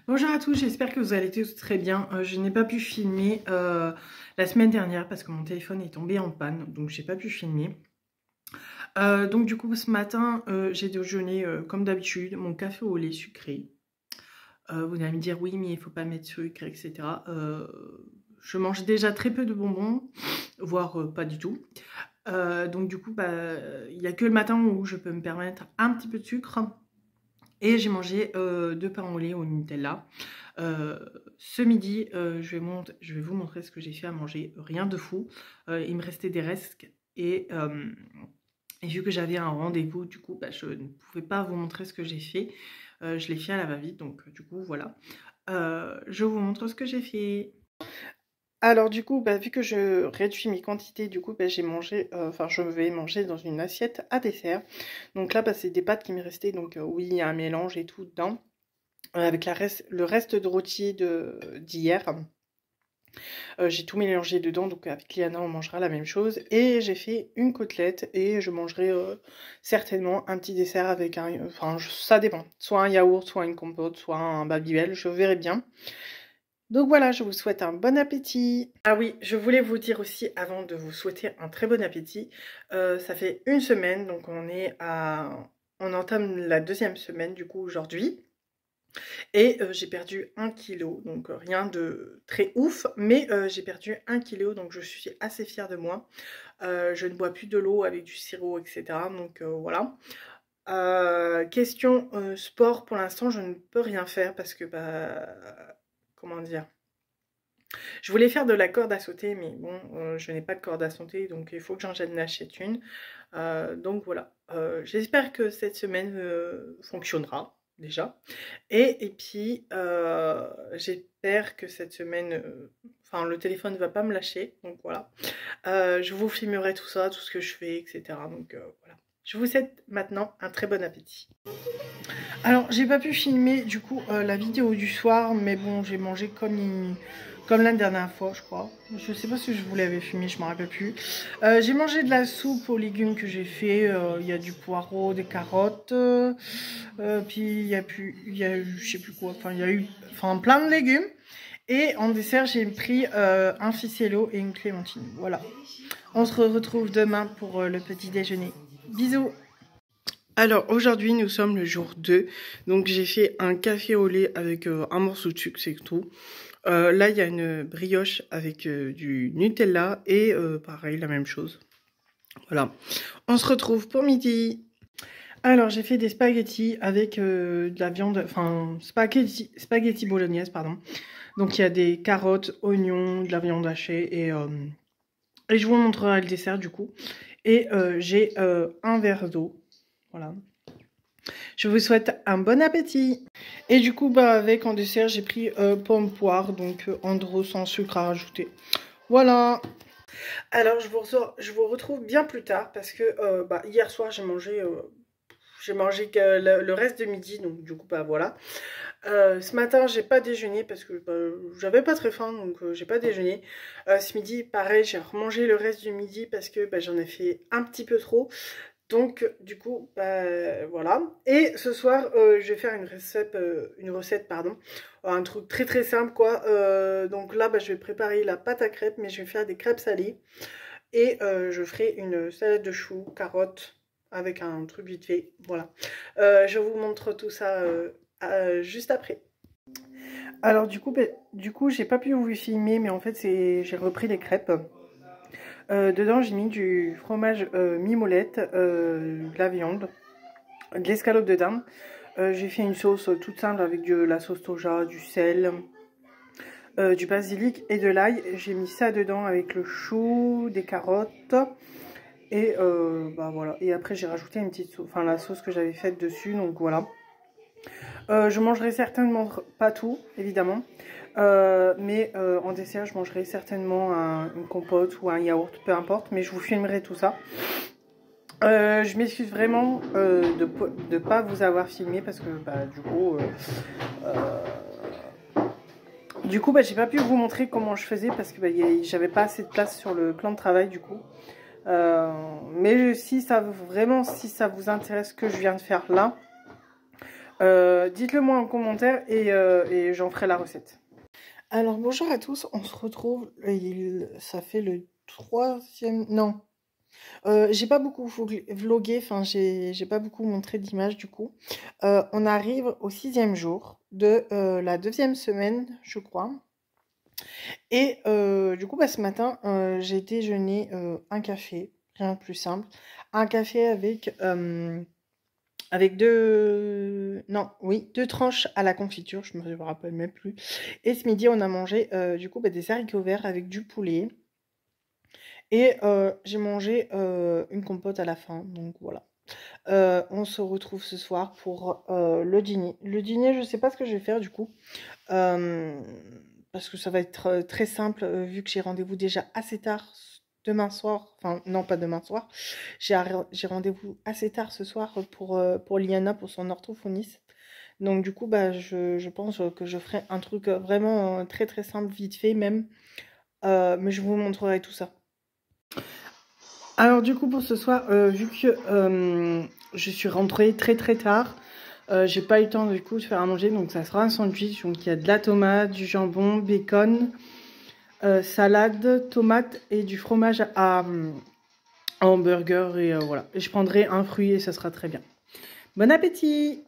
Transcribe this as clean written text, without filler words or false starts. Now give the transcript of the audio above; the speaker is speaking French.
Bonjour à tous, j'espère que vous allez tous très bien. Je n'ai pas pu filmer la semaine dernière parce que mon téléphone est tombé en panne, donc j'ai pas pu filmer. Donc du coup ce matin j'ai déjeuné comme d'habitude, mon café au lait sucré. Vous allez me dire oui mais il faut pas mettre sucre, etc. Je mange déjà très peu de bonbons, voire pas du tout. Donc du coup il n'y a que le matin où je peux me permettre un petit peu de sucre. Et j'ai mangé 2 pains au lait au Nutella. Ce midi, je vais vous montrer ce que j'ai fait à manger. Rien de fou. Il me restait des restes et vu que j'avais un rendez-vous, du coup, je ne pouvais pas vous montrer ce que j'ai fait. Je l'ai fait à la va-vite, donc du coup, voilà. Je vous montre ce que j'ai fait. Alors du coup, vu que je réduis mes quantités, du coup, j'ai mangé, je vais manger dans une assiette à dessert. Donc là, c'est des pâtes qui me restaient, donc oui, il y a un mélange et tout dedans, avec le reste de rôti d'hier. J'ai tout mélangé dedans, donc avec Liana, on mangera la même chose. Et j'ai fait une côtelette et je mangerai certainement un petit dessert avec ça dépend, soit un yaourt, soit une compote, soit un Babybel, je verrai bien. Donc voilà, je vous souhaite un bon appétit. Ah oui, je voulais vous dire aussi, avant de vous souhaiter un très bon appétit, ça fait une semaine, donc on entame la 2e semaine du coup aujourd'hui. Et j'ai perdu 1 kg, donc rien de très ouf, mais j'ai perdu 1 kg, donc je suis assez fière de moi. Je ne bois plus de l'eau avec du sirop, etc. Donc voilà. Question sport, pour l'instant je ne peux rien faire parce que comment dire, je voulais faire de la corde à sauter mais bon je n'ai pas de corde à sauter donc il faut que j'en achète une. Donc voilà, j'espère que cette semaine fonctionnera déjà et puis j'espère que cette semaine le téléphone ne va pas me lâcher, donc voilà. Je vous filmerai tout ça, tout ce que je fais, etc. Donc voilà. Je vous souhaite maintenant un très bon appétit. Alors, j'ai pas pu filmer du coup la vidéo du soir, mais bon, j'ai mangé comme la dernière fois, je crois. Je sais pas si je vous l'avais filmé, je me rappelle plus. J'ai mangé de la soupe aux légumes que j'ai fait. Il y a du poireau, des carottes, puis il y a eu, je sais plus quoi. Enfin, il y a eu, plein de légumes. Et en dessert, j'ai pris un ficello et une clémentine. Voilà. On se retrouve demain pour le petit déjeuner. Bisous. Alors aujourd'hui nous sommes le jour 2, donc j'ai fait un café au lait avec un morceau de sucre, c'est tout. Là il y a une brioche avec du Nutella et pareil la même chose. Voilà, on se retrouve pour midi. Alors j'ai fait des spaghettis avec de la viande, spaghetti bolognaise pardon. Donc il y a des carottes, oignons, de la viande hachée et je vous montrerai le dessert du coup. Et j'ai un verre d'eau. Voilà. Je vous souhaite un bon appétit. Et du coup, avec en dessert, j'ai pris pomme poire, donc Andro sans sucre à rajouter. Voilà. Alors, je vous retrouve bien plus tard parce que hier soir, j'ai mangé que le reste de midi, donc du coup, voilà. Ce matin, j'ai pas déjeuné parce que j'avais pas très faim, donc j'ai pas déjeuné. Ce midi, pareil, j'ai remangé le reste du midi parce que j'en ai fait un petit peu trop. Donc du coup, voilà. Et ce soir, je vais faire une recette, pardon. Un truc très très simple quoi. Donc là, je vais préparer la pâte à crêpes, mais je vais faire des crêpes salées. Et je ferai une salade de choux, carottes, avec un truc vite fait. Voilà. Je vous montre tout ça juste après. Alors du coup, j'ai pas pu vous filmer, mais en fait, j'ai repris les crêpes. Dedans, j'ai mis du fromage mimolette, de la viande, de l'escalope de dinde. J'ai fait une sauce toute simple avec de la sauce soja, du sel, du basilic et de l'ail. J'ai mis ça dedans avec le chou, des carottes. Et voilà. Et après, j'ai rajouté une petite sauce, la sauce que j'avais faite dessus. Donc voilà. Je mangerai certainement pas tout, évidemment. Mais en dessert, je mangerai certainement une compote ou un yaourt, peu importe. Mais je vous filmerai tout ça. Je m'excuse vraiment de ne pas vous avoir filmé parce que du coup, j'ai pas pu vous montrer comment je faisais parce que j'avais pas assez de place sur le plan de travail du coup. Mais si ça vous intéresse ce que je viens de faire là, Dites-le moi en commentaire et j'en ferai la recette. Alors bonjour à tous, on se retrouve, ça fait le troisième, non, j'ai pas beaucoup vlogué, enfin j'ai pas beaucoup montré d'images du coup. On arrive au 6e jour de la 2e semaine, je crois. Et du coup, bah, ce matin, j'ai déjeuné un café, rien de plus simple. Un café avec deux... Non, oui, 2 tranches à la confiture, je me rappelle même plus. Et ce midi, on a mangé du coup bah, des haricots verts avec du poulet. Et j'ai mangé une compote à la fin, donc voilà. On se retrouve ce soir pour le dîner. Le dîner, je sais pas ce que je vais faire du coup. Euh, Parce que ça va être très simple vu que j'ai rendez-vous déjà assez tard demain soir. Enfin, non, pas demain soir. J'ai rendez-vous assez tard ce soir pour Liana, pour son orthophoniste. Donc du coup, bah, je pense que je ferai un truc vraiment très très simple, vite fait même. Mais je vous montrerai tout ça. Alors du coup pour ce soir, vu que je suis rentrée très très tard, j'ai pas eu le temps du coup de faire à manger, donc ça sera un sandwich. Donc il y a de la tomate, du jambon, bacon, salade, tomate et du fromage à hamburger et voilà. Et je prendrai un fruit et ça sera très bien. Bon appétit!